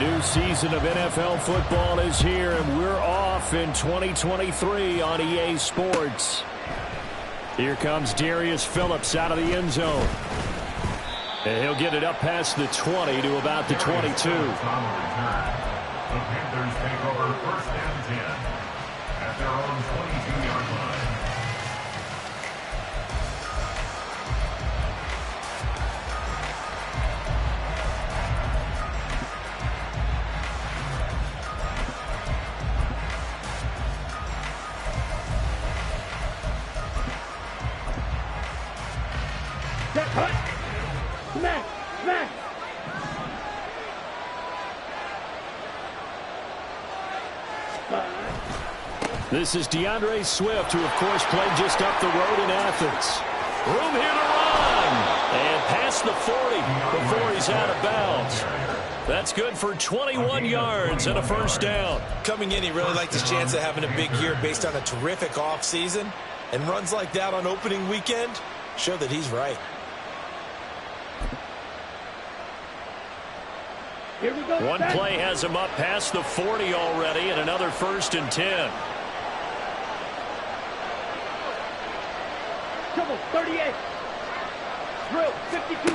New season of NFL football is here, and we're off in 2023 on EA Sports. Here comes Darius Phillips out of the end zone. And he'll get it up past the 20 to about the 22. The Panthers take over first and 10 at their own 22-yard line. This is DeAndre Swift, who, of course, played just up the road in Athens. Room here to run. And past the 40 before he's out of bounds. That's good for 21 yards and a first down. Coming in, he really liked his chance of having a big year based on a terrific offseason. And runs like that on opening weekend show that he's right. Here we go. One play has him up past the 40 already, and another first and 10. Trouble, 38. Drill, 52.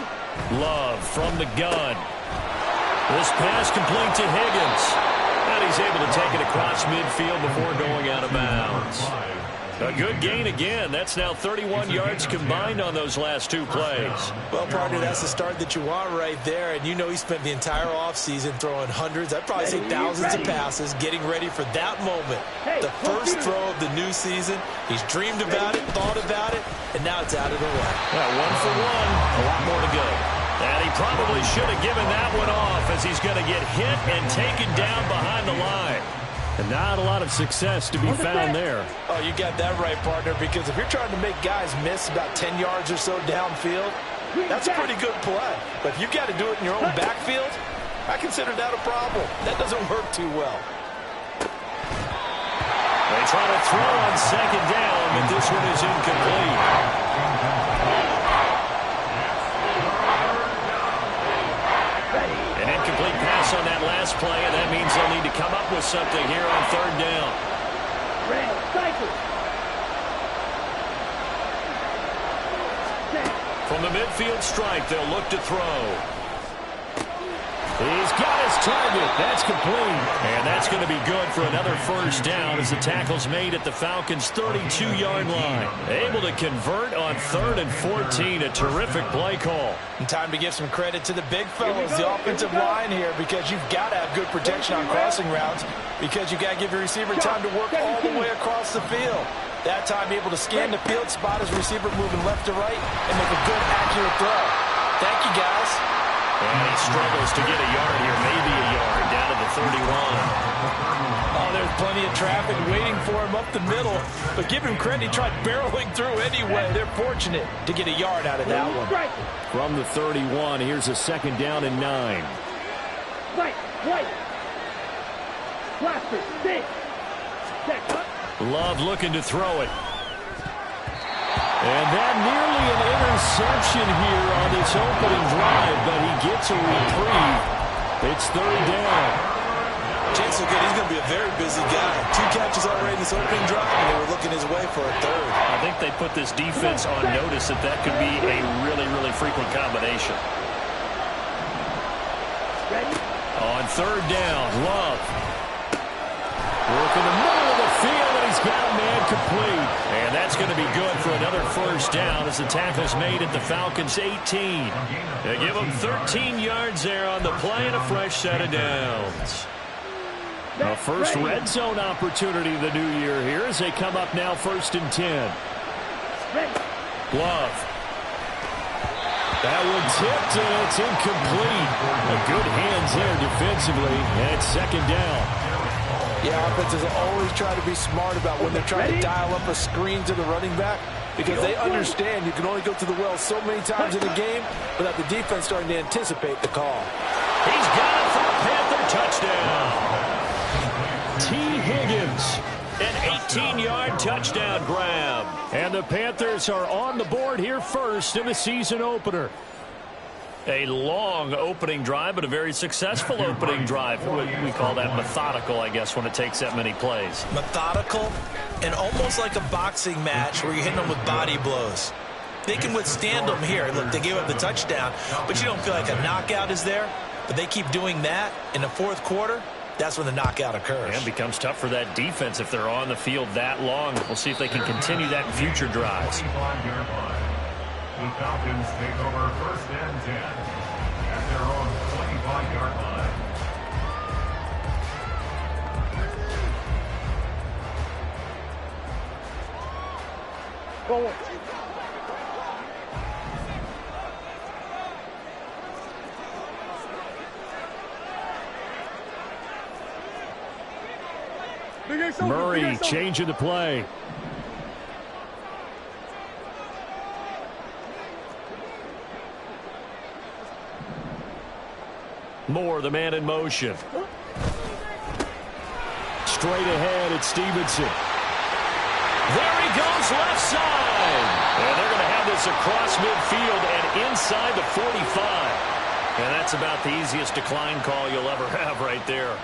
Love from the gun. This pass complete to Higgins. And he's able to take it across midfield before going out of bounds. A good gain again. That's now 31 yards combined on those last two plays. Well, partner, that's the start that you want right there. And you know he spent the entire offseason throwing hundreds, I'd probably say thousands of passes, getting ready for that moment. The first throw of the new season. He's dreamed about it, thought about it, and now it's out of the way. Well, 1 for 1, a lot more to go. And he probably should have given that one off, as he's going to get hit and taken down behind the line. And not a lot of success to be found there. Oh, you got that right, partner, because if you're trying to make guys miss about 10 yards or so downfield, that's a pretty good play. But if you've got to do it in your own backfield, I consider that a problem. That doesn't work too well. They try to throw on second down, but this one is incomplete. An incomplete pass on that last play, and that means they'll need to come up with something here on third down. From the midfield stripe, they'll look to throw. He's got his target. That's complete. And that's going to be good for another first down as the tackle's made at the Falcons' 32-yard line. Able to convert on 3rd and 14. A terrific play call. And time to give some credit to the big fellows, the offensive line here, because you've got to have good protection on crossing routes, because you've got to give your receiver time to work all the way across the field. That time able to scan the field, spot his receiver moving left to right, and make a good, accurate throw. Thank you, guys. And he struggles to get a yard here, maybe a yard, down to the 31. Oh, there's plenty of traffic waiting for him up the middle. But give him credit, he tried barreling through anyway. They're fortunate to get a yard out of that one. From the 31, here's a second down and 9. Right. Blaster, big. Love looking to throw it. And that nearly an interception here on this opening drive, but he gets a reprieve. It's third down. Chance so good, he's going to be a very busy guy. 2 catches already in this opening drive, and they were looking his way for a third. I think they put this defense on notice that that could be a really, really frequent combination. On third down, Love. Work in the middle of the field, and he's got a man complete. And that's going to be good for another first down as the tackle's made at the Falcons' 18. They give them 13 yards there on the play and a fresh set of downs. A first red zone opportunity of the new year here as they come up now 1st and 10. Love. That one tipped, and it's incomplete. A good hands there defensively, and it's second down. Yeah, offenses always try to be smart about when they're trying to dial up a screen to the running back, because they understand you can only go to the well so many times in a game without the defense starting to anticipate the call. He's got it for a Panther touchdown. T. Higgins, an 18-yard touchdown grab. And the Panthers are on the board here first in the season opener. A long opening drive, but a very successful opening drive. We call that methodical, I guess, when it takes that many plays. Methodical and almost like a boxing match where you're hitting them with body blows. They can withstand them here. Look, they gave up the touchdown, but you don't feel like a knockout is there. But they keep doing that in the fourth quarter. That's when the knockout occurs. And it becomes tough for that defense if they're on the field that long. We'll see if they can continue that in future drives. The Falcons take over 1st and 10 at their own 25-yard line. Go on. Murray changing the play. Moore, the man in motion. Straight ahead, it's Stevenson. There he goes, left side. And they're going to have this across midfield and inside the 45. And that's about the easiest decline call you'll ever have right there.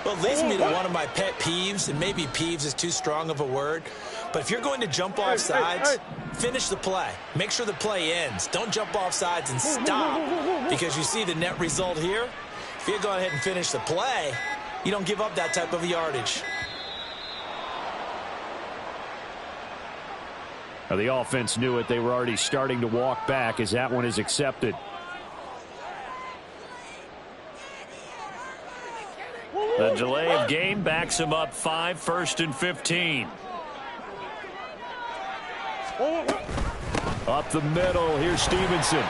Well, it leads me to one of my pet peeves, and maybe peeves is too strong of a word. But if you're going to jump off sides, finish the play. Make sure the play ends. Don't jump off sides and stop. Because you see the net result here. If you go ahead and finish the play, you don't give up that type of yardage. Now, the offense knew it. They were already starting to walk back as that one is accepted. The delay of game backs him up 5, 1st and 15. Up the middle, here's Stevenson.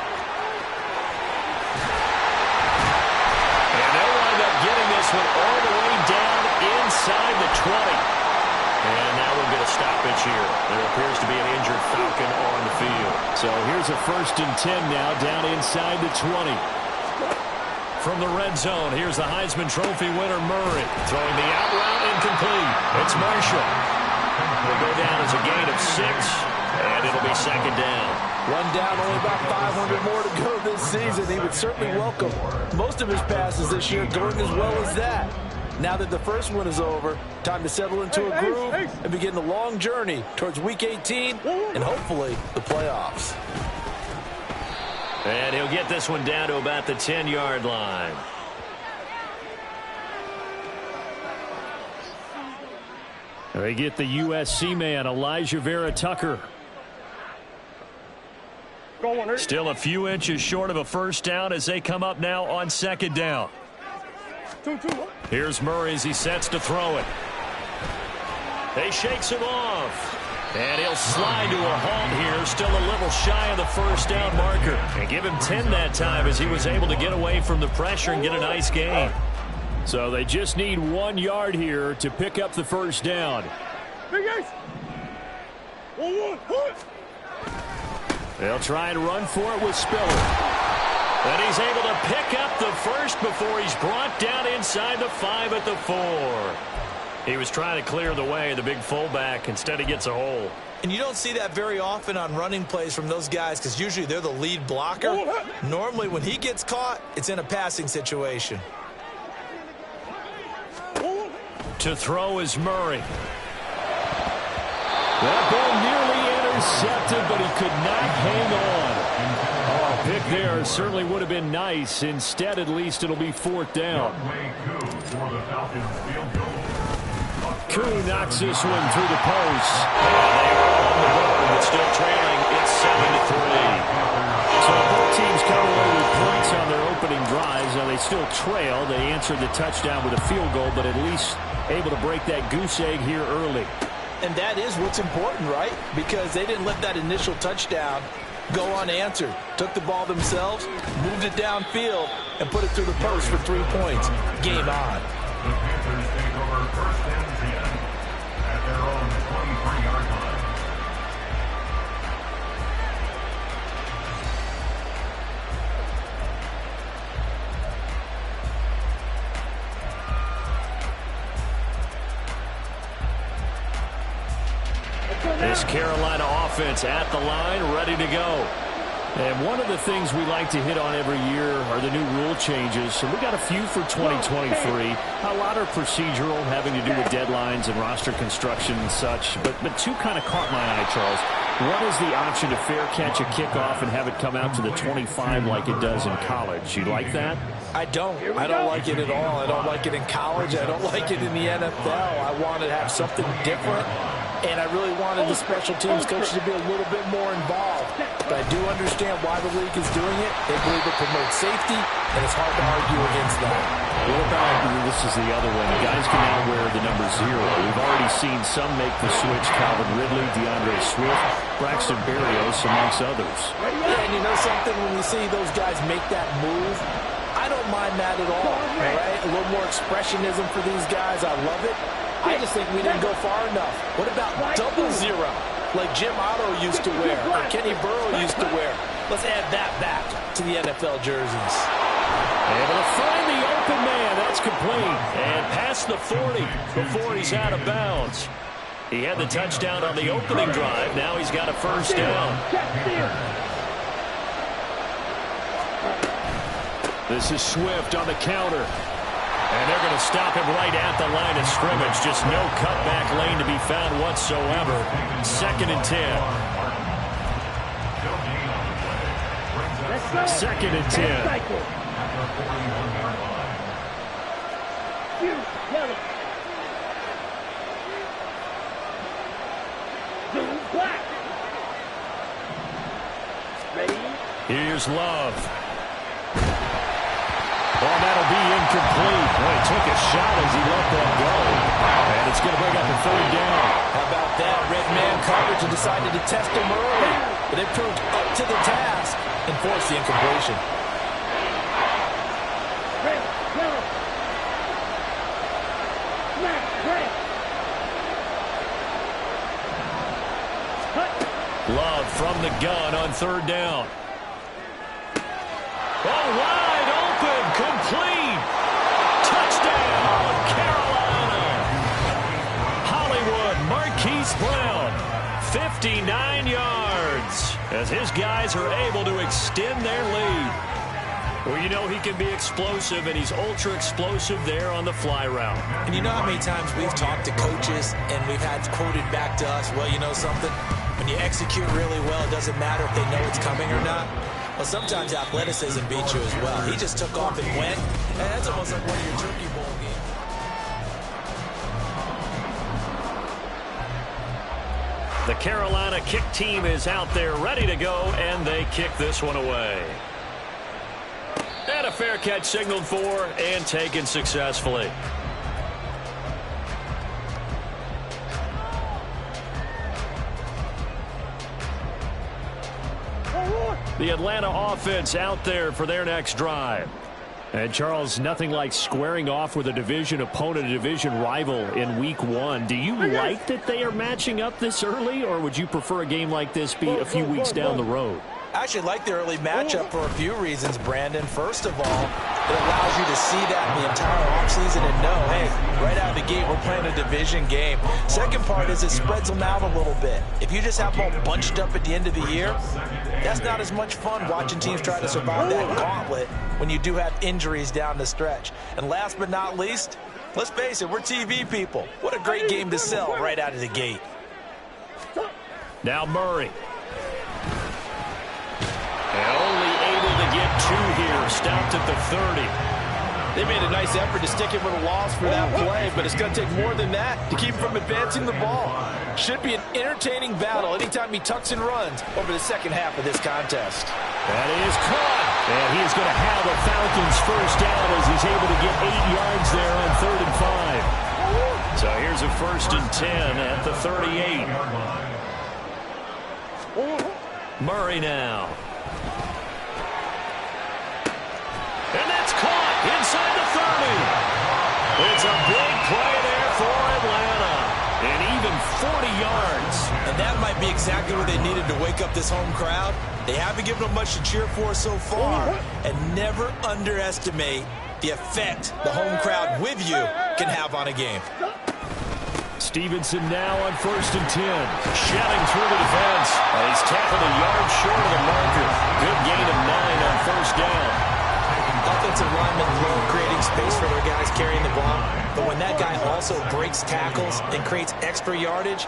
And they'll wind up getting this one all the way down inside the 20. And now we'll get a stoppage here. There appears to be an injured Falcon on the field. So here's a 1st and 10 now, down inside the 20. From the red zone, here's the Heisman Trophy winner, Murray. Throwing the out route incomplete. It's Marshall. Will go down as a gain of 6, and it'll be 2nd down. One down, only about 500 more to go this season. He would certainly welcome most of his passes this year going as well as that. Now that the first one is over, time to settle into a groove and begin the long journey towards Week 18 and hopefully the playoffs. And he'll get this one down to about the 10-yard line. They get the USC man, Elijah Vera Tucker. Still a few inches short of a 1st down as they come up now on 2nd down. Here's Murray as he sets to throw it. He shakes him off. And he'll slide to a halt here, still a little shy of the 1st down marker. And give him 10 that time as he was able to get away from the pressure and get a nice gain. So they just need 1 yard here to pick up the 1st down. They'll try and run for it with Spiller. And he's able to pick up the 1st before he's brought down inside the 5 at the 4. He was trying to clear the way, the big fullback. Instead, he gets a hole. And you don't see that very often on running plays from those guys because usually they're the lead blocker. Normally, when he gets caught, it's in a passing situation. To throw is Murray. That ball nearly intercepted, but he could not hang on. Oh, a pick there certainly would have been nice. Instead, at least, it'll be 4th down. Koo knocks this one through the post. And they are on the board, but still trailing. It's 7-3. So both teams come away with points on their opening drives. Now they still trail. They answered the touchdown with a field goal, but at least able to break that goose egg here early. And that is what's important, right? Because they didn't let that initial touchdown go unanswered. Took the ball themselves, moved it downfield, and put it through the post for 3 points. Game on. The Panthers take over 1st and 10 at their own 23-yard line. This Carolina offense at the line, ready to go. And one of the things we like to hit on every year are the new rule changes. So we got a few for 2023. A lot are procedural, having to do with deadlines and roster construction and such. But two kind of caught my eye, Charles. One is the option to fair catch a kickoff and have it come out to the 25 like it does in college. You like that? I don't like it at all. I don't like it in college. I don't like it in the NFL. I want to have something different. And I really wanted the special teams coaches to be a little bit more involved. But I do understand why the league is doing it. They believe it promotes safety, and it's hard to argue against that. What about, this is the other one, guys can now wear the number 0. We've already seen some make the switch, Calvin Ridley, DeAndre Swift, Braxton Berrios, amongst others. Yeah, and you know something, when we see those guys make that move, I don't mind that at all, all right? A little more expressionism for these guys. I love it. I just think we didn't go far enough. What about double 0, like Jim Otto used to wear, or Kenny Burrow used to wear? Let's add that back to the NFL jerseys. Able to find the open man. That's complete. And past the 40 before he's out of bounds. He had the touchdown on the opening drive. Now he's got a first down. This is Swift on the counter. And they're going to stop him right at the line of scrimmage. Just no cutback lane to be found whatsoever. 2nd and 10. 2nd and 10. Here's Love. Oh, that'll be incomplete. Boy, he took a shot as he let that go. And it's going to bring up a 3rd down. How about that? Red man coverage and decided to test him early. But it proved up to the task and forced the incompletion. Love from the gun on 3rd down. Oh, wide open, complete. Touchdown, Carolina. Hollywood, Marquise Brown, 59 yards. As his guys are able to extend their lead. Well, you know he can be explosive, and he's ultra-explosive there on the fly route. And you know how many times we've talked to coaches, and we've had quoted back to us, well, you know something? When you execute really well, it doesn't matter if they know it's coming or not. Well, sometimes athleticism beats you as well. He just took off and went, and that's almost like one of your Turkey Bowl games. The Carolina kick team is out there ready to go, and they kick this one away. And a fair catch signaled for and taken successfully. The Atlanta offense out there for their next drive. And, Charles, nothing like squaring off with a division opponent, a division rival in Week 1. Do you like that they are matching up this early, or would you prefer a game like this be a few weeks down the road? I actually like the early matchup for a few reasons, Brandon. First of all, it allows you to see that in the entire offseason and know, hey, right out of the gate, we're playing a division game. Second part is it spreads them out a little bit. If you just have them all bunched up at the end of the year, that's not as much fun watching teams try to survive that gauntlet when you do have injuries down the stretch. And last but not least, let's face it, we're TV people. What a great game to sell right out of the gate. Now Murray. And only able to get 2 here. Stopped at the 30. They made a nice effort to stick him with a loss for that play, but it's going to take more than that to keep him from advancing the ball. Should be an entertaining battle anytime he tucks and runs over the second half of this contest. That is caught. And he is going to have a Falcons first down as he's able to get 8 yards there on 3rd and 5. So here's a 1st and 10 at the 38. Murray now. And that's caught inside the 30. It's a big play there for Atlanta. And even 40 yards. And that might be exactly what they needed to wake up this home crowd. They haven't given them much to cheer for so far. And never underestimate the effect the home crowd with you can have on a game. Stevenson now on 1st and 10. Shouting through the defense. He's tackled a yard short of the marker. Good gain of 9 on 1st down. Offensive linemen love creating space for their guys carrying the ball. But when that guy also breaks tackles and creates extra yardage,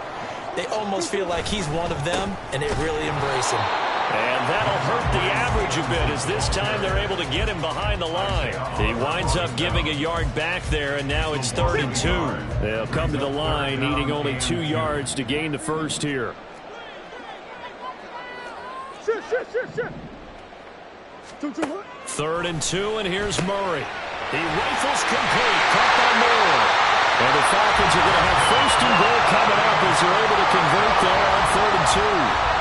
they almost feel like he's one of them, and they really embrace him. And that'll hurt the average a bit, as this time they're able to get him behind the line. He winds up giving a yard back there, and now it's 3rd and 2. They'll come to the line, needing only 2 yards to gain the first here. Shit. 3rd and 2, and here's Murray. He rifles complete, caught by Moore. And the Falcons are going to have 1st and goal coming up as they're able to convert there on 3rd and 2.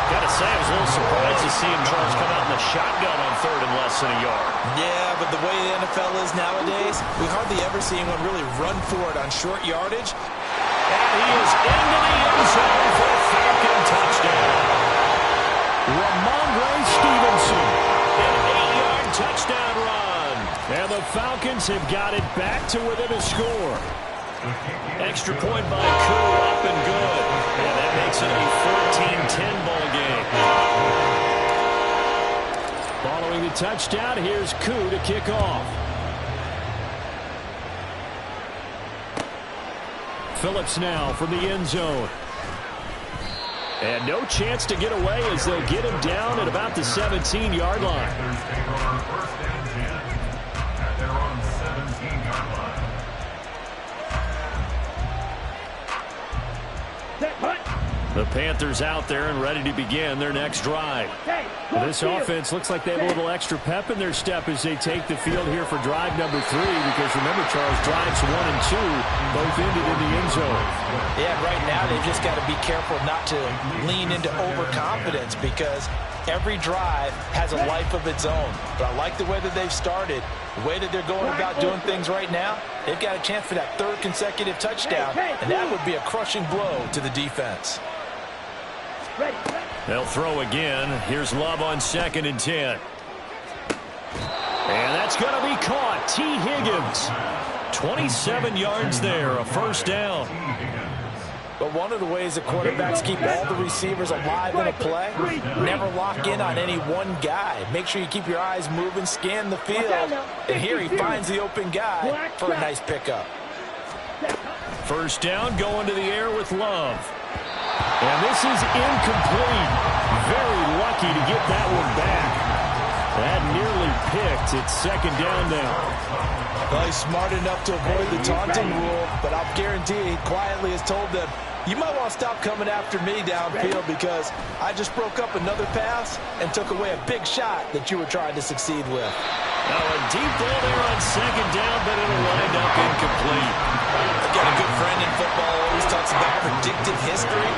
Gotta say, I was a little surprised to see him, Charles, come out in the shotgun on 3rd and less than a yard. Yeah, but the way the NFL is nowadays, we hardly ever see anyone really run for it on short yardage. And he is into the end zone for a Falcon touchdown. Ramondre Stevenson, an 8-yard touchdown run. And the Falcons have got it back to within a score. Extra point by Koo, up and good. And that makes it a 14-10 ball game. Following the touchdown, here's Koo to kick off. Phillips now from the end zone. And no chance to get away as they'll get him down at about the 17-yard line. The Panthers out there and ready to begin their next drive. This offense looks like they have a little extra pep in their step as they take the field here for drive number 3, because remember, Charles, drives 1 and 2 both ended in the end zone. Yeah, right now they've just got to be careful not to lean into overconfidence, because every drive has a life of its own. But I like the way that they've started, the way that they're going about doing things right now. They've got a chance for that 3rd consecutive touchdown, and that would be a crushing blow to the defense. They'll throw again. Here's Love on 2nd and 10. And that's going to be caught. T. Higgins. 27 yards there, a 1st down. But one of the ways that quarterbacks keep all the receivers alive in a play, never lock in on any one guy. Make sure you keep your eyes moving, scan the field. And here he finds the open guy for a nice pickup. 1st down, going to the air with Love. And this is incomplete. Very lucky to get that one back. That nearly picked. It's 2nd down now. Well, he's smart enough to avoid the taunting rule, but I'll guarantee he quietly has told them, you might want to stop coming after me downfield, because I just broke up another pass and took away a big shot that you were trying to succeed with. Now a deep ball there on 2nd down, but it'll wind up incomplete. I've got a good friend in football who always talks about predictive history.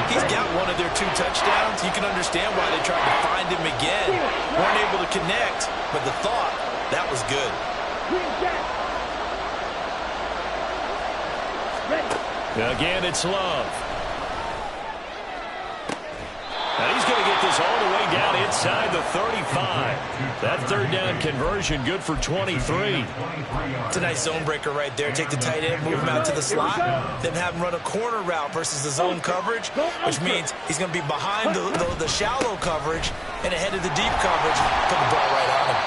He's got one of their 2 touchdowns. You can understand why they tried to find him again. Weren't able to connect, but the thought, that was good. Again, it's Love. And he's going to get this all the way down inside the 35. That 3rd down conversion good for 23. It's a nice zone breaker right there. Take the tight end, move him out to the slot, then have him run a corner route versus the zone coverage, which means he's going to be behind the shallow coverage and ahead of the deep coverage. Put the ball right on him.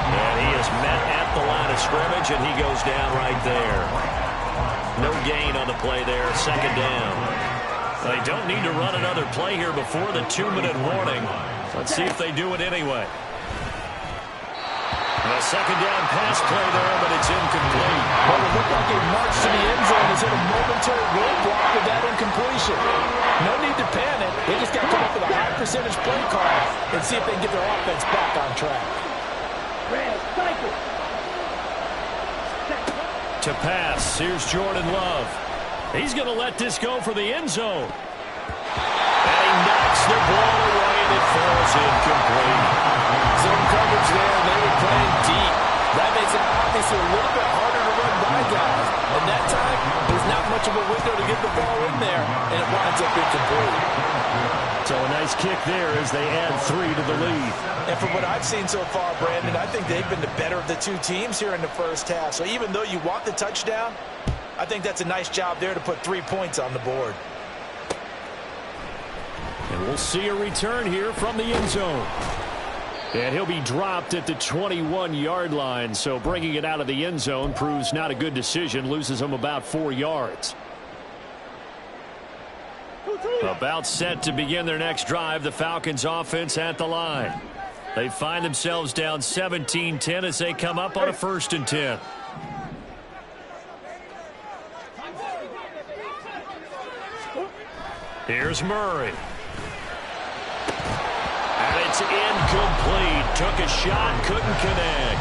And he is met at the line of scrimmage, and he goes down right there. No gain on the play there, 2nd down. They don't need to run another play here before the 2-minute warning. Let's see if they do it anyway. A 2nd down pass play there, but it's incomplete. Well, it looked like a march to the end zone has hit a momentary roadblock with that incompletion. No need to panic. They just got to come up with a high percentage play call and see if they can get their offense back on track. To pass, here's Jordan Love. He's going to let this go for the end zone. And he knocks the ball away, and it falls incomplete. Zone coverage there, and they were playing deep. That makes it obviously a little bit harder to run by guys. And that time, there's not much of a window to get the ball in there, and it winds up incomplete. So a nice kick there as they add 3 to the lead. And from what I've seen so far, Brandon, I think they've been the better of the 2 teams here in the first half. So even though you want the touchdown, I think that's a nice job there to put 3 points on the board. And we'll see a return here from the end zone. And he'll be dropped at the 21-yard line, so bringing it out of the end zone proves not a good decision, loses him about 4 yards. About set to begin their next drive, the Falcons offense at the line. They find themselves down 17-10 as they come up on a 1st and 10. Here's Murray. And it's incomplete. Took a shot, couldn't connect.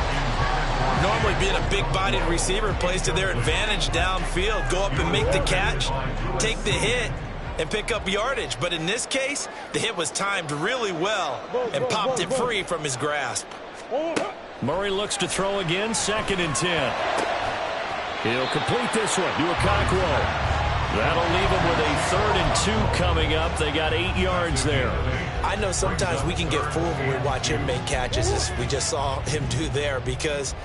Normally being a big-bodied receiver plays to their advantage downfield. Go up and make the catch, take the hit, and pick up yardage. But in this case, the hit was timed really well and popped it free from his grasp. Murray looks to throw again, 2nd and 10. He'll complete this one to Okonkwo. That'll leave him with a 3rd and 2 coming up. They got 8 yards there. I know sometimes we can get fooled when we watch him make catches, as we just saw him do there, because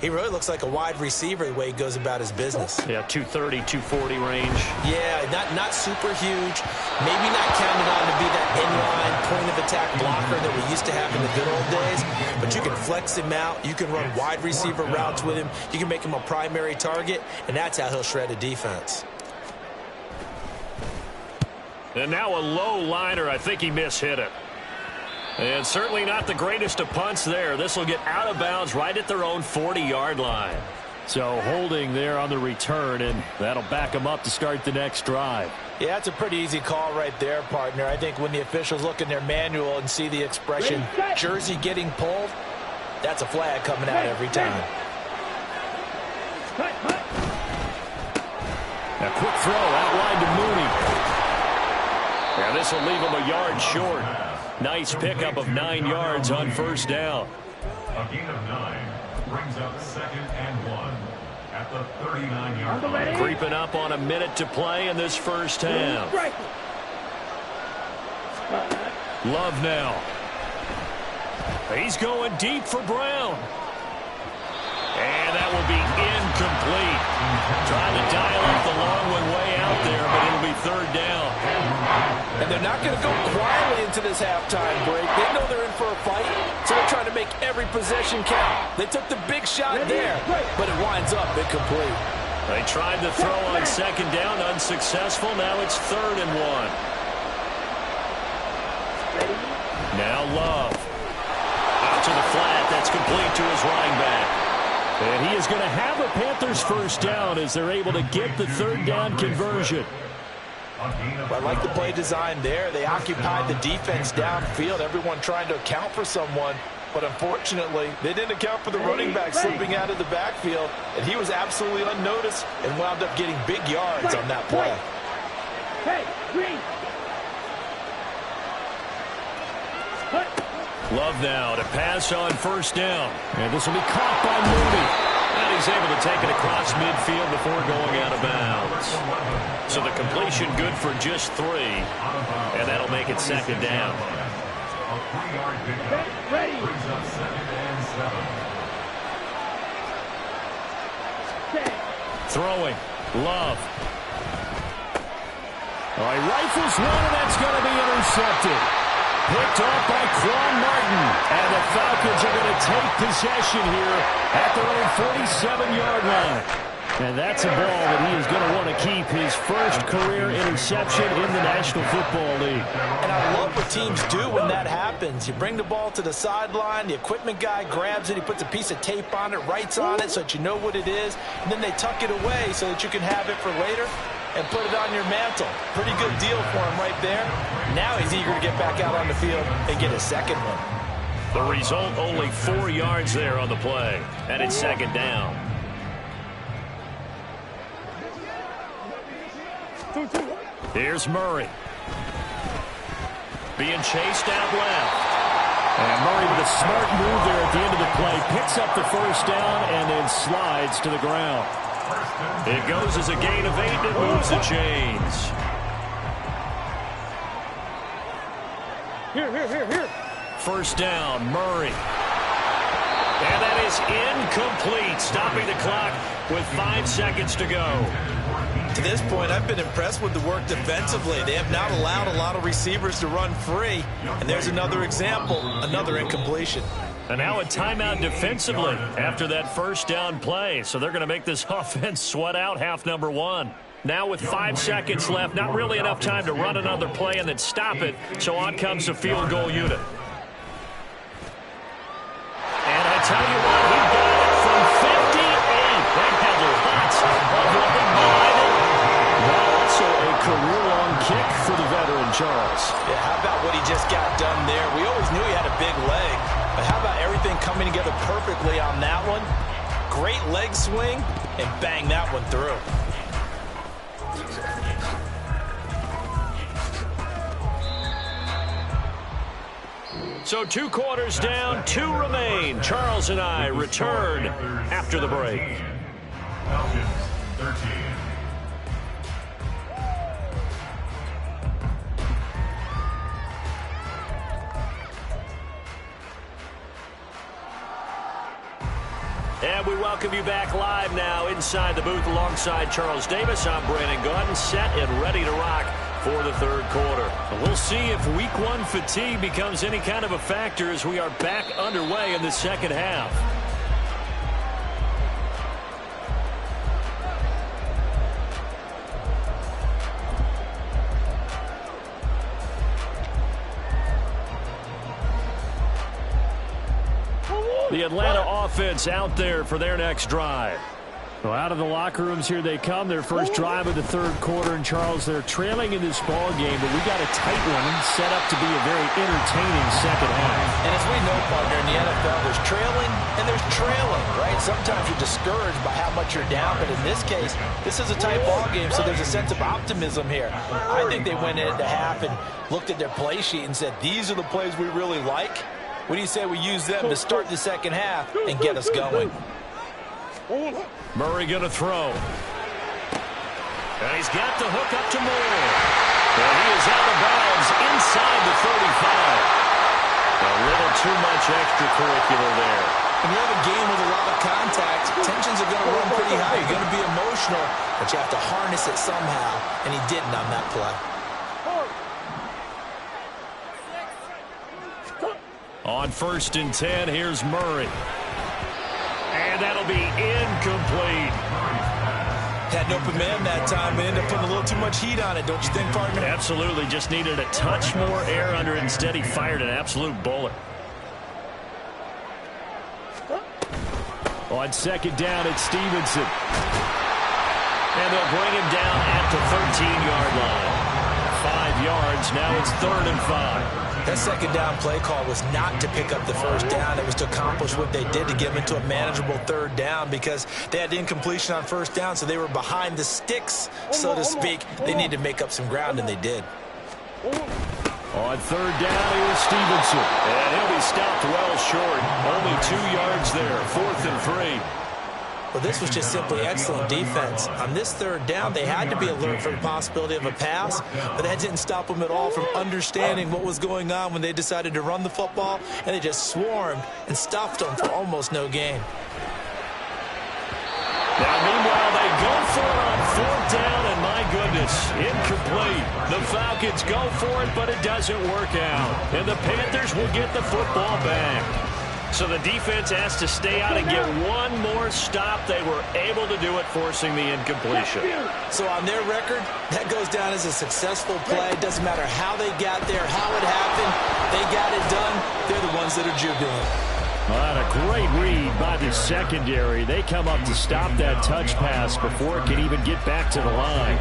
he really looks like a wide receiver the way he goes about his business. Yeah, 230, 240 range. Yeah, not super huge. Maybe not counted on to be that inline point-of-attack blocker that we used to have in the good old days. But you can flex him out. You can run wide receiver routes with him. You can make him a primary target, and that's how he'll shred a defense. And now a low liner. I think he mishit it. And certainly not the greatest of punts there. This will get out of bounds right at their own 40-yard line. So holding there on the return, and that'll back them up to start the next drive. Yeah, that's a pretty easy call right there, partner. I think when the officials look in their manual and see the expression jersey getting pulled, that's a flag coming out every time. A quick throw outlined to Mooney. Yeah, this will leave him a yard short. Nice pickup of 9 yards on 1st down. A gain of 9 brings up 2nd and 1 at the 39-yard line. Creeping up on a minute to play in this first half. Love now. He's going deep for Brown. And that will be incomplete. Trying to dial up the long one way out there, but it'll be 3rd down. And they're not going to go quietly into this halftime break. They know they're in for a fight, so they're trying to make every possession count. They took the big shot there, but it winds up incomplete. They tried to throw on 2nd down, unsuccessful. Now it's 3rd and 1. Now Love. Out to the flat. That's complete to his running back. And he is going to have a Panthers 1st down as they're able to get the 3rd down conversion. I like the play design there. They occupied the defense downfield, everyone trying to account for someone. But unfortunately, they didn't account for the running back slipping out of the backfield. And he was absolutely unnoticed and wound up getting big yards on that play. Love now to pass on 1st down. And this will be caught by Mooney. And he's able to take it across midfield before going out of bounds. So the completion good for just 3. And that'll make it 2nd down. A 3-yard pickup brings up 2nd and 7. Throwing. Love. He rifles one, and that's going to be intercepted. Picked off by Quan Martin. And the Falcons are going to take possession here at their own 47-yard line. And that's a ball that he is going to want to keep, his first career interception in the National Football League. And I love what teams do when that happens. You bring the ball to the sideline, the equipment guy grabs it, he puts a piece of tape on it, writes on it so that you know what it is, and then they tuck it away so that you can have it for later and put it on your mantle. Pretty good deal for him right there. Now he's eager to get back out on the field and get his 2nd one. The result, only 4 yards there on the play, and it's 2nd down. Here's Murray. Being chased out left. And Murray with a smart move there at the end of the play. Picks up the 1st down and then slides to the ground. It goes as a gain of 8 and moves the chains. Here. 1st down, Murray. And that is incomplete, stopping the clock with 5 seconds to go. To this point, I've been impressed with the work defensively. They have not allowed a lot of receivers to run free. And there's another example, another incompletion. And now a timeout defensively after that first down play. So they're going to make this offense sweat out half number 1. Now with 5 seconds left, not really enough time to run another play and then stop it. So on comes the field goal unit. And I tell you what, he got it from 58. They had lots of running behind it. Now also a career-long kick for the veteran, Charles. Yeah, how about what he just got done there? We always knew he had a big leg. But how about everything coming together perfectly on that one? Great leg swing, and bang that one through. So 2 quarters down, 2 remain. Charles and I return after the break. Falcons 13. And we welcome you back live now inside the booth alongside Charles Davis. I'm Brandon Gaudin, set and ready to rock for the third quarter. We'll see if week 1 fatigue becomes any kind of a factor as we are back underway in the second half. The Atlanta offense out there for their next drive. Well, out of the locker rooms here they come. Their first drive of the third quarter. And, Charles, they're trailing in this ball game, but we got a tight one set up to be a very entertaining second half. And as we know, partner, in the NFL, there's trailing and there's trailing, right? Sometimes you're discouraged by how much you're down, but in this case, this is a tight ball game, so there's a sense of optimism here. I think they went into half and looked at their play sheet and said, these are the plays we really like. What do you say we use them to start the second half and get us going? Murray going to throw. And he's got the hook up to Moore. And he is out of bounds inside the 35. A little too much extracurricular there. When you have a game with a lot of contact, tensions are going to run pretty high. You're going to be emotional, but you have to harness it somehow, and he didn't on that play. On 1st and 10, here's Murray. And that'll be incomplete. Had an open man that time, but ended up putting a little too much heat on it, don't you think, partner? Absolutely. Just needed a touch more air under it. Instead, he fired an absolute bullet. On 2nd down, it's Stevenson. And they'll bring him down at the 13-yard line. 5 yards. Now it's 3rd and 5. That second down play call was not to pick up the first down. It was to accomplish what they did to get them into a manageable 3rd down because they had incompletion on 1st down, so they were behind the sticks, so to speak. They needed to make up some ground, and they did. On 3rd down, here's Stevenson. And he'll be stopped well short. Only 2 yards there. 4th and 3. Well, this was just simply excellent defense. On this 3rd down, they had to be alert for the possibility of a pass, but that didn't stop them at all from understanding what was going on when they decided to run the football, and they just swarmed and stuffed them for almost no gain. Now, meanwhile, they go for it on 4th down, and my goodness, incomplete. The Falcons go for it, but it doesn't work out. And the Panthers will get the football back. So the defense has to stay out and get one more stop. They were able to do it, forcing the incompletion. So on their record, that goes down as a successful play. Doesn't matter how they got there, how it happened. They got it done. They're the ones that are jubilant. Well, a great read by the secondary. They come up to stop that touch pass before it can even get back to the line.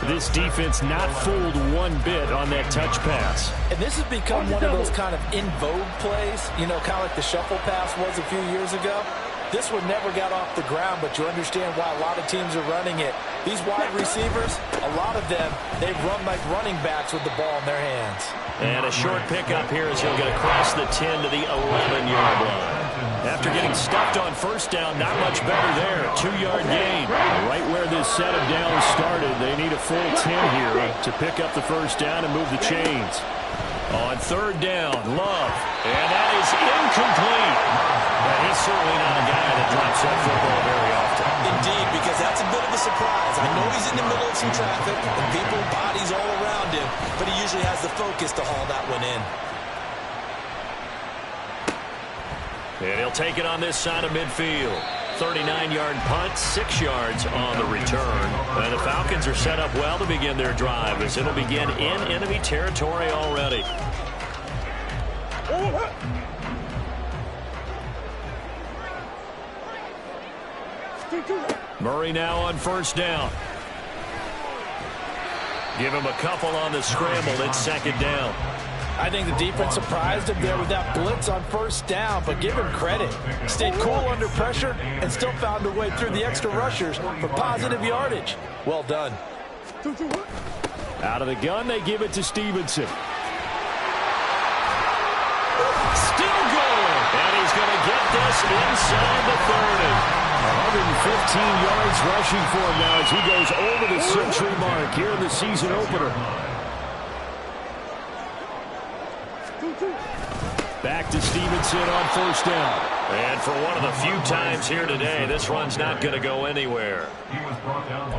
This defense not fooled one bit on that touch pass. And this has become one of those kind of in vogue plays, you know, kind of like the shuffle pass was a few years ago. This one never got off the ground, but you understand why a lot of teams are running it. These wide receivers, a lot of them, they run like running backs with the ball in their hands. And a short pickup here as he'll get across the 10 to the 11-yard line. After getting stuffed on 1st down, not much better there. 2-yard gain. Right where this set of downs started, they need a full 10 here to pick up the 1st down and move the chains. On 3rd down, Love. And that is incomplete. And he I know he's in the middle of some traffic and people, bodies all around him, but he usually has the focus to haul that one in. And he'll take it on this side of midfield. 39-yard punt, 6 yards on the return. And the Falcons are set up well to begin their drive as it'll begin in enemy territory already. Murray now on first down. Give him a couple on the scramble. It's second down. I think the defense surprised him there with that blitz on first down, but give him credit. Stayed cool under pressure and still found a way through the extra rushers for positive yardage. Well done. Out of the gun, they give it to Stevenson. Still going. And he's going to get this inside the 30. 115 yards rushing for him now as he goes over the century mark here in the season opener. Back to Stevenson on first down. And for one of the few times here today, this run's not going to go anywhere.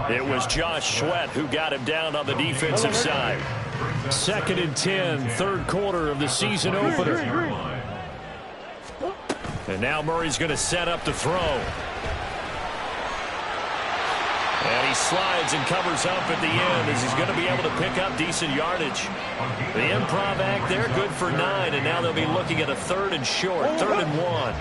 It was Josh Sweat who got him down on the defensive side. 2nd and 10, third quarter of the season opener. And now Murray's going to set up to throw. And he slides and covers up at the end as he's going to be able to pick up decent yardage. The improv act there, good for 9, and now they'll be looking at a 3rd and short, 3rd and 1.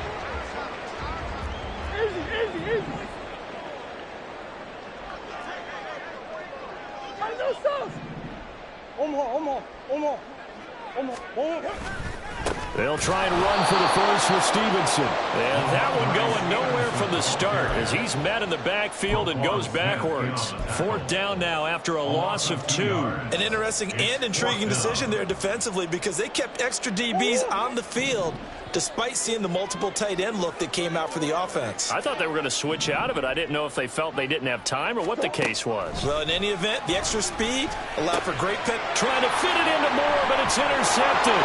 They'll try and run for the first with Stevenson. And that one going nowhere from the start as he's met in the backfield and goes backwards. 4th down now after a loss of 2. An interesting and intriguing decision there defensively because they kept extra DBs on the field despite seeing the multiple tight end look that came out for the offense. I thought they were going to switch out of it. I didn't know if they felt they didn't have time or what the case was. Well, in any event, the extra speed allowed for great pick. Trying to fit it into Moore, but it's intercepted.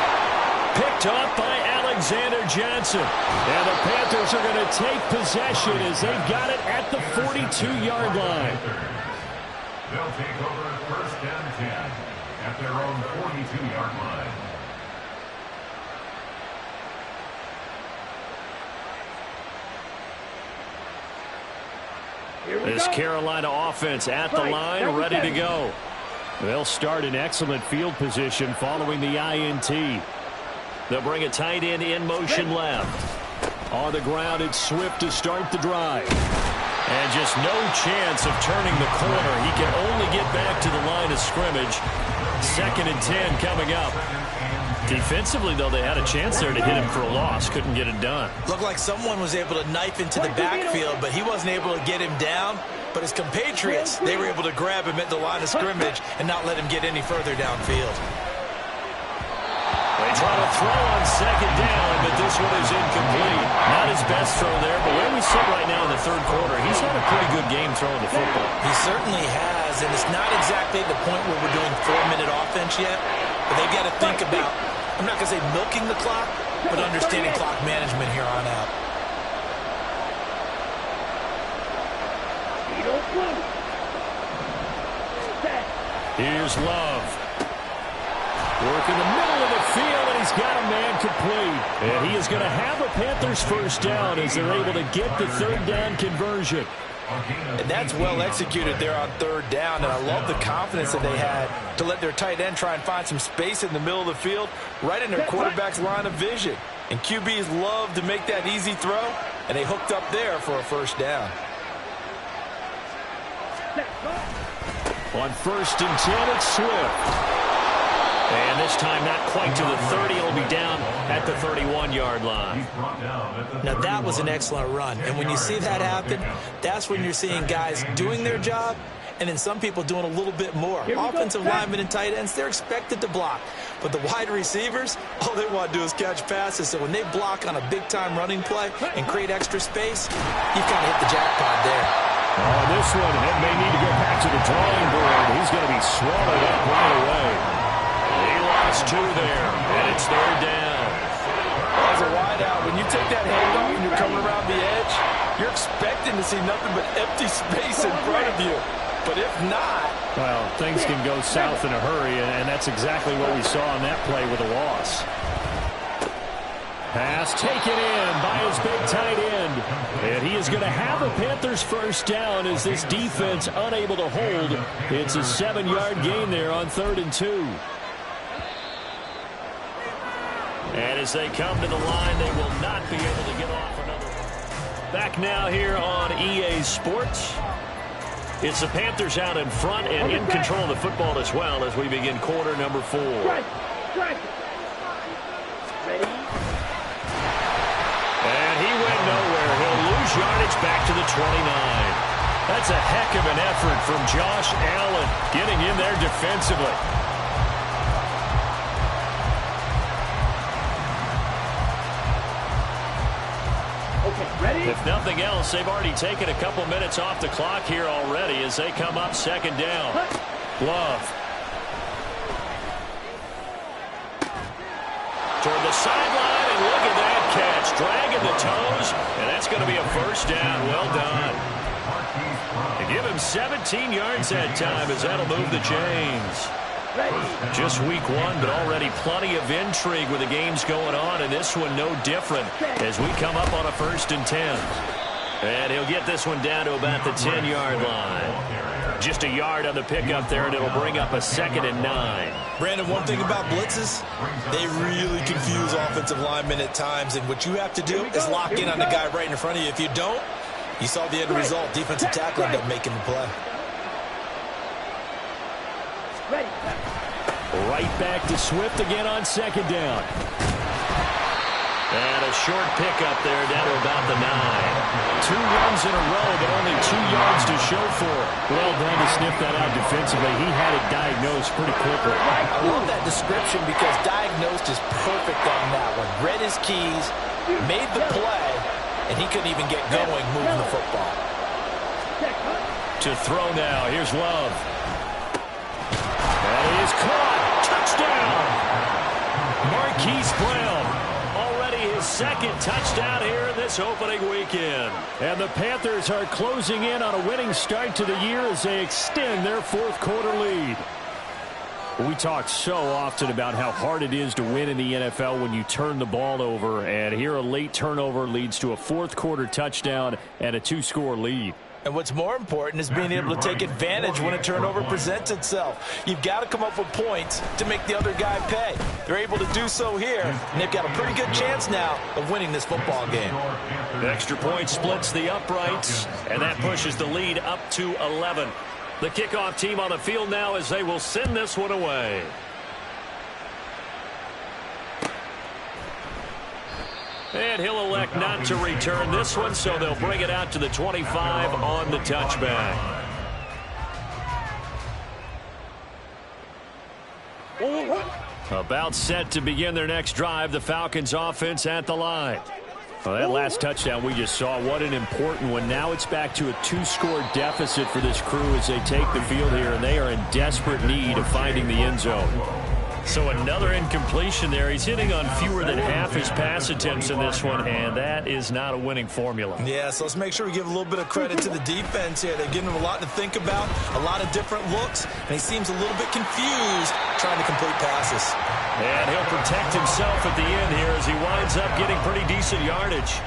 Picked up by Alexander Johnson. And the Panthers are going to take possession as they've got it at the 42-yard line. They'll take over 1st and 10 at their own 42-yard line. This Carolina offense at the line, ready to go. They'll start in excellent field position following the INT. They'll bring a tight end in motion left. On the ground, it's Swift to start the drive. And just no chance of turning the corner. He can only get back to the line of scrimmage. 2nd and 10 coming up. Defensively, though, they had a chance there to hit him for a loss. Couldn't get it done. Looked like someone was able to knife into the backfield, but he wasn't able to get him down. But his compatriots, they were able to grab him at the line of scrimmage and not let him get any further downfield. They try to throw on 2nd down, but this one is incomplete. Not his best throw there, but where we sit right now in the 3rd quarter, he's had a pretty good game throwing the football. He certainly has, and it's not exactly the point where we're doing 4-minute offense yet, but they've got to think about, I'm not going to say milking the clock, but understanding clock management here on out. Here's Love. Work in the middle of the field, and he's got a man complete. And he is going to have a Panthers first down as they're able to get the 3rd down conversion. And that's well executed there on 3rd down, and I love the confidence that they had to let their tight end try and find some space in the middle of the field, right in their quarterback's line of vision. And QBs love to make that easy throw, and they hooked up there for a first down. On 1st and 10, it's Swift. And this time not quite to the 30. It'll be down at the 31-yard line. Now that was an excellent run. And when you see that happen, that's when you're seeing guys doing their job and then some people doing a little bit more. Offensive linemen and tight ends, they're expected to block. But the wide receivers, all they want to do is catch passes. So when they block on a big-time running play and create extra space, you kind of hit the jackpot there. Oh, this one, it may need to go back to the drawing board. He's going to be swallowed up right away. He lost 2 there, and it's 3rd down. As a wideout, when you take that handoff and you're coming around the edge, you're expecting to see nothing but empty space in front of you. But if not... Well, things can go south in a hurry, and that's exactly what we saw on that play with a loss. Pass taken in by his big tight end. And he is going to have a Panthers first down as this defense unable to hold. It's a 7-yard gain there on 3rd and 2. And as they come to the line, they will not be able to get off another. Back now here on EA Sports. It's the Panthers out in front and in control of the football as well as we begin quarter number 4. And he went nowhere. He'll lose yardage back to the 29. That's a heck of an effort from Josh Allen getting in there defensively. If nothing else, they've already taken a couple minutes off the clock here already as they come up 2nd down. Love. Toward the sideline, and look at that catch. Dragging the toes, and that's going to be a first down. Well done. They give him 17 yards that time as that'll move the chains. Just week 1, but already plenty of intrigue with the games going on, and this one no different as we come up on a 1st and 10. And he'll get this one down to about the 10-yard line. Just a yard on the pickup there, and it'll bring up a 2nd and 9. Brandon, one thing about blitzes, they really confuse offensive linemen at times, and what you have to do is lock in on the guy right in front of you. If you don't, you saw the end result. Defensive tackle ended up making the play. Right back to Swift again on 2nd down. And a short pickup there down to about the 9. 2 runs in a row, but only 2 yards to show for it. Well done to sniff that out defensively. He had it diagnosed pretty quickly. I love that description because diagnosed is perfect on that one. Read his keys, made the play, and he couldn't even get going moving the football. To throw now. Here's Love. And he is caught. Touchdown. Marquise Brown. Already his 2nd touchdown here in this opening weekend. And the Panthers are closing in on a winning start to the year as they extend their 4th quarter lead. We talk so often about how hard it is to win in the NFL when you turn the ball over. And here a late turnover leads to a 4th quarter touchdown and a 2-score lead. And what's more important is being able to take advantage when a turnover presents itself. You've got to come up with points to make the other guy pay. They're able to do so here, and they've got a pretty good chance now of winning this football game. The extra point splits the uprights, and that pushes the lead up to 11. The kickoff team on the field now as they will send this one away. And he'll elect not to return this one, so they'll bring it out to the 25 on the touchback. About set to begin their next drive, the Falcons offense at the line. Well, that last touchdown we just saw, what an important one. Now it's back to a 2-score deficit for this crew as they take the field here, and they are in desperate need of finding the end zone. So another incompletion there. He's hitting on fewer than half his pass attempts in this one, and that is not a winning formula. Yeah, so let's make sure we give a little bit of credit to the defense here. They've given him a lot to think about, a lot of different looks, and he seems a little bit confused trying to complete passes. And he'll protect himself at the end here as he winds up getting pretty decent yardage.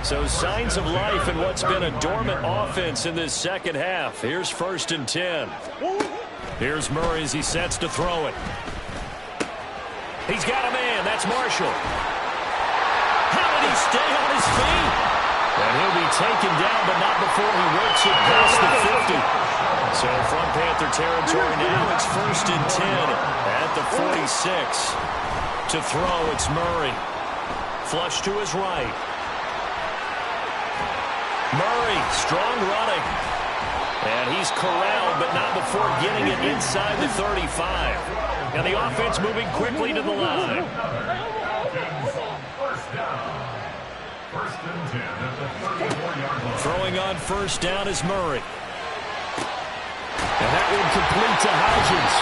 So signs of life in what's been a dormant offense in this second half. Here's 1st and 10. Here's Murray as he sets to throw it. He's got a man. That's Marshall. How did he stay on his feet? And he'll be taken down, but not before he works it past the 50. So from Panther territory now, it's 1st and 10 at the 46. To throw, it's Murray. Flush to his right. Murray, strong running. And he's corralled, but not before getting it inside the 35. And the offense moving quickly to the line. Throwing on 1st down is Murray. And that one complete to Hodgins.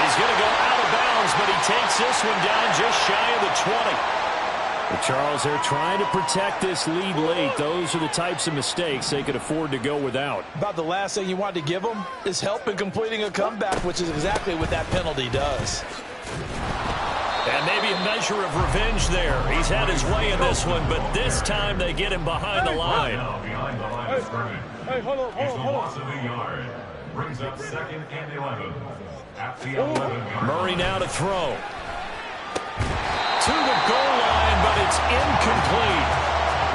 He's going to go out of bounds, but he takes this one down just shy of the 20. Well, Charles, they're trying to protect this lead late. Those are the types of mistakes they could afford to go without. About the last thing you want to give them is help in completing a comeback, which is exactly what that penalty does. And maybe a measure of revenge there. He's had his way in this one, but this time they get him behind the line. Now behind the line of scrimmage. Hey, hold on. He's a loss of a yard. Brings up 2nd and 11. At the 11-yard Murray now to throw. To the goal line, but it's incomplete.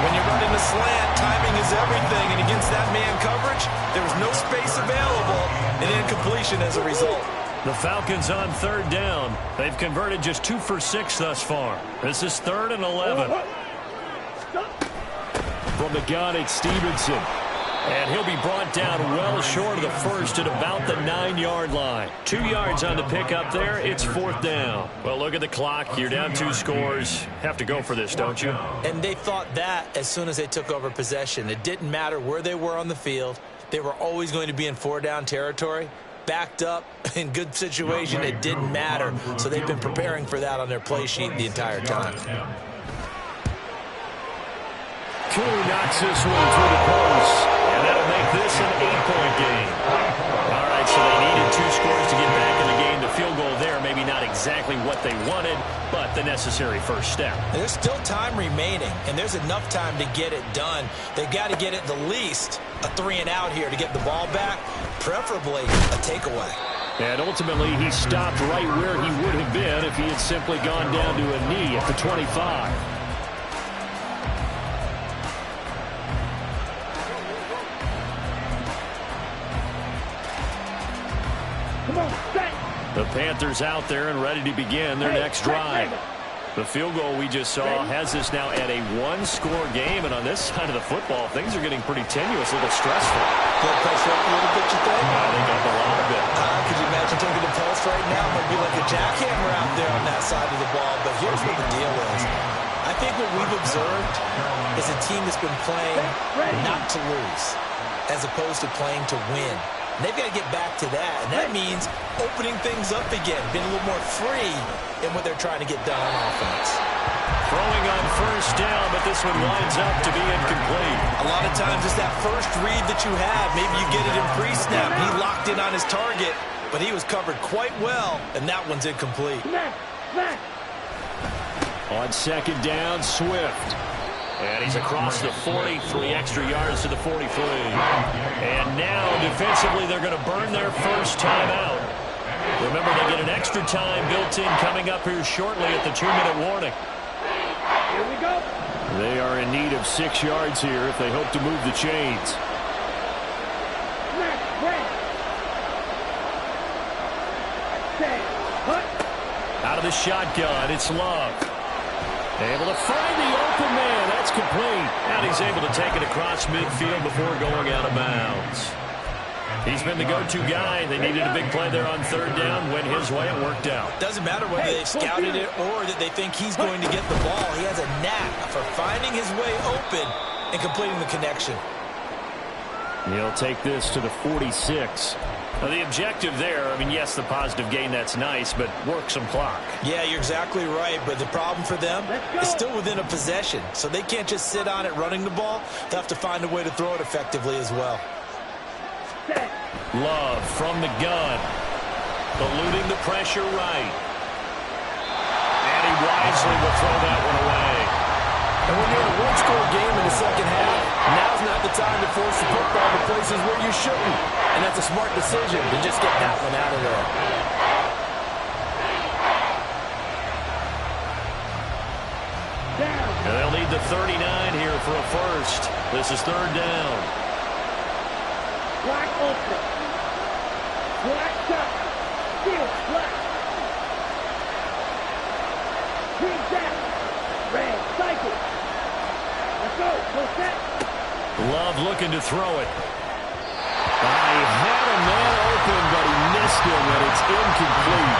When you're running a slant, timing is everything, and against that man coverage, there was no space available, and incompletion as a result. The Falcons on 3rd down. They've converted just 2 for 6 thus far. This is 3rd and 11. From the gun, it's Stevenson. And he'll be brought down well short of the first at about the 9-yard line. 2 yards on the pickup there. It's 4th down. Well, look at the clock. You're down 2 scores. Have to go for this, don't you? And they thought that as soon as they took over possession. It didn't matter where they were on the field. They were always going to be in 4-down territory. Backed up in good situation, it didn't matter. So they've been preparing for that on their play sheet the entire time. Cooley knocks this one through the post, and that'll make this an 8-point game. All right, so they needed 2 scores to get back in the game. The field goal there, maybe not exactly what they wanted, but the necessary first step. And there's still time remaining, and there's enough time to get it done. They've got to get it the least a 3-and-out here to get the ball back, preferably a takeaway. And ultimately, he stopped right where he would have been if he had simply gone down to a knee at the 25. The Panthers out there and ready to begin their next drive. The field goal we just saw has us now at a 1-score game, and on this side of the football, things are getting pretty tenuous, a little stressful. Blood pressure up a little bit, you think? I think up a lot of it. Could you imagine taking the pulse right now? Might be like a jackhammer out there on that side of the ball, but here's what the deal is. I think what we've observed is a team that's been playing not to lose, as opposed to playing to win. And they've got to get back to that, and that means opening things up again, being a little more free in what they're trying to get done on offense. Throwing on 1st down, but this one winds up to be incomplete. A lot of times it's that first read that you have. Maybe you get it in pre-snap. He locked in on his target, but he was covered quite well, and that one's incomplete. On 2nd down, Swift. And he's across the 40, 3 extra yards to the 43. And now, defensively, they're going to burn their first timeout. Remember, they get an extra time built in coming up here shortly at the 2-minute warning. Here we go. They are in need of 6 yards here if they hope to move the chains. Out of the shotgun, it's Love. Able to find the open man. That's complete. And he's able to take it across midfield before going out of bounds. He's been the go-to guy. They needed a big play there on 3rd down. Went his way. It worked out. Doesn't matter whether they've scouted it or that they think he's going to get the ball. He has a knack for finding his way open and completing the connection. He'll take this to the 46. Now, the objective there, I mean, yes, the positive gain, that's nice, but work some clock. Yeah, you're exactly right, but the problem for them is still within a possession, so they can't just sit on it running the ball. They'll have to find a way to throw it effectively as well. Love from the gun, eluding the pressure right. And he wisely will throw that one away. And when you're in a 1-score game in the second half, now's not the time to force the football to places where you shouldn't. And that's a smart decision to just get that one out of there. And they'll need the 39 here for a first. This is 3rd down. Black open. Black top. Steel black. Green down. Red cycle. Let's go. Close that. Love looking to throw it. He had a man open, but he missed him, and it's incomplete.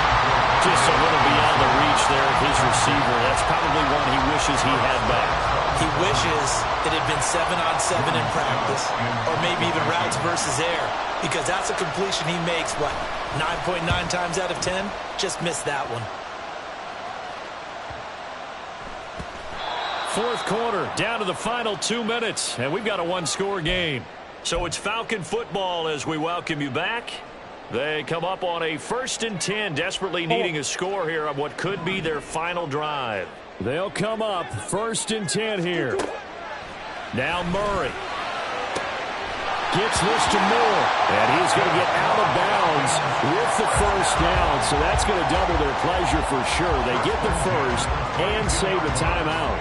Just a little beyond the reach there of his receiver. That's probably one he wishes he had back. He wishes it had been 7-on-7 in practice, or maybe even routes versus air, because that's a completion he makes, what, 9.9 times out of 10? Just missed that one. fourth quarter, down to the final 2 minutes, and we've got a one-score game. So it's Falcon football as we welcome you back. They come up on a 1st and 10, desperately needing a score here on what could be their final drive. They'll come up 1st and 10 here. Now Murray gets this to Moore, and he's going to get out of bounds with the first down, so that's going to double their pleasure for sure. They get the first and save a timeout.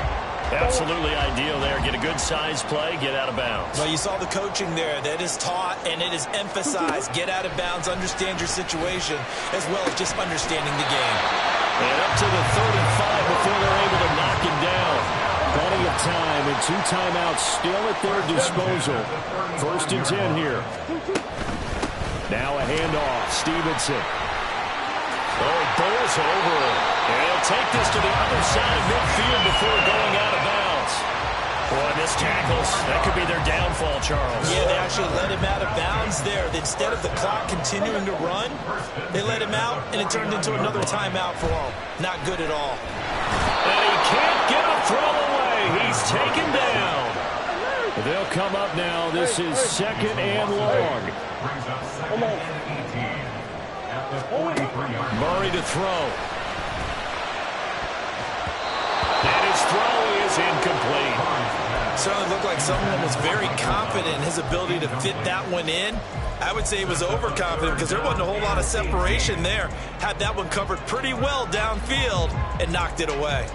Absolutely ideal there. Get a good size play, get out of bounds. Well, you saw the coaching there. That is taught and it is emphasized. Get out of bounds, understand your situation, as well as just understanding the game. And up to the 35 before they're able to knock him down. Plenty of time and 2 timeouts still at their disposal. 1st and 10 here. Now a handoff. Stevenson. Oh, he bowls over it. And he'll take this to the other side of midfield before going out of bounds. Boy, missed tackles. That could be their downfall, Charles. Yeah, they actually let him out of bounds there. Instead of the clock continuing to run, they let him out, and it turned into another timeout for him. Not good at all. And he can't get a throw away. He's taken down. They'll come up now. This is 2nd and long. Murray to throw. And his throw is incomplete. Certainly looked like someone was very confident in his ability to fit that one in. I would say he was overconfident because there wasn't a whole lot of separation there. Had that one covered pretty well downfield and knocked it away.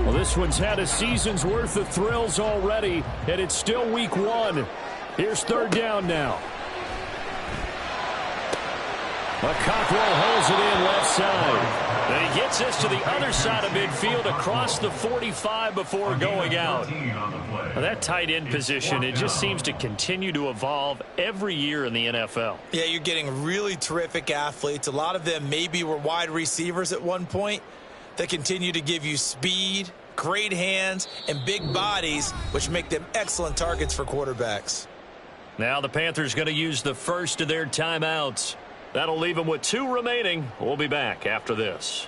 Well, this one's had a season's worth of thrills already, and it's still week 1. Here's 3rd down now. Cockrell holds it in left side. And he gets this to the other side of midfield across the 45 before going out. Well, that tight end position, it just seems to continue to evolve every year in the NFL. Yeah, you're getting really terrific athletes. A lot of them maybe were wide receivers at one point. They continue to give you speed, great hands, and big bodies, which make them excellent targets for quarterbacks. Now the Panthers going to use the first of their timeouts. That'll leave them with 2 remaining. We'll be back after this.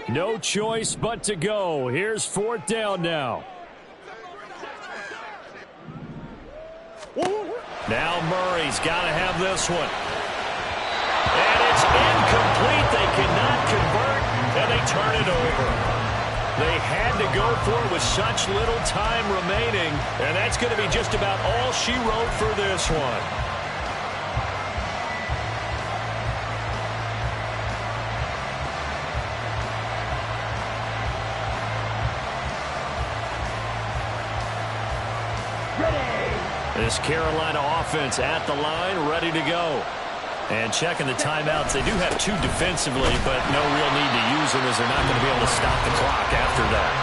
No choice but to go. Here's 4th down now. Now Murray's got to have this one. And it's incomplete. They cannot convert, and they turn it over. They had to go for it with such little time remaining, and that's going to be just about all she wrote for this one. This Carolina offense at the line, ready to go. And checking the timeouts. They do have 2 defensively, but no real need to use them as they're not going to be able to stop the clock after that.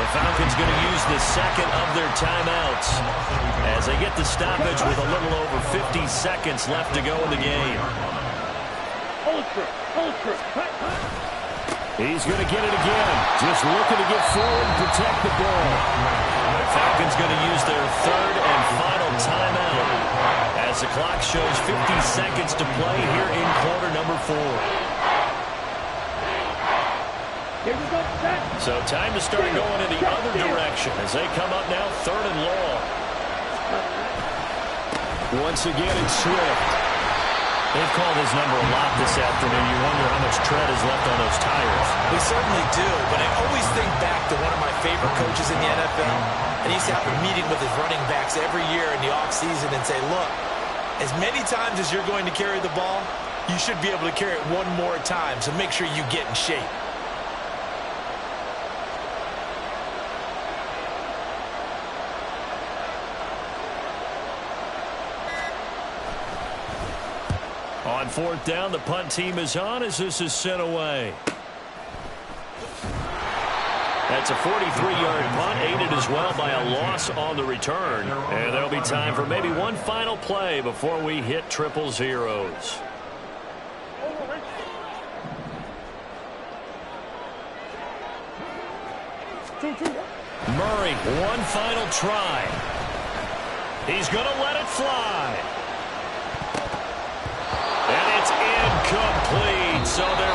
The Falcons going to use the 2nd of their timeouts as they get the stoppage with a little over 50 seconds left to go in the game. He's going to get it again. Just looking to get forward and protect the ball. The Falcons going to use their 3rd and final timeout as the clock shows 50 seconds to play here in quarter number 4. So time to start going in the other direction as they come up now 3rd and long. Once again, it's Swift. They've called his number a lot this afternoon. You wonder how much tread is left on those tires. We certainly do, but I always think back to one of my favorite coaches in the NFL, and he used to have a meeting with his running backs every year in the offseason and say, look, as many times as you're going to carry the ball, you should be able to carry it one more time, so make sure you get in shape. On 4th down, the punt team is on as this is sent away. That's a 43-yard punt, aided as well by a loss on the return. And there'll be time for maybe one final play before we hit triple zeros. Murray, one final try. He's going to let it fly. And it's incomplete. So they're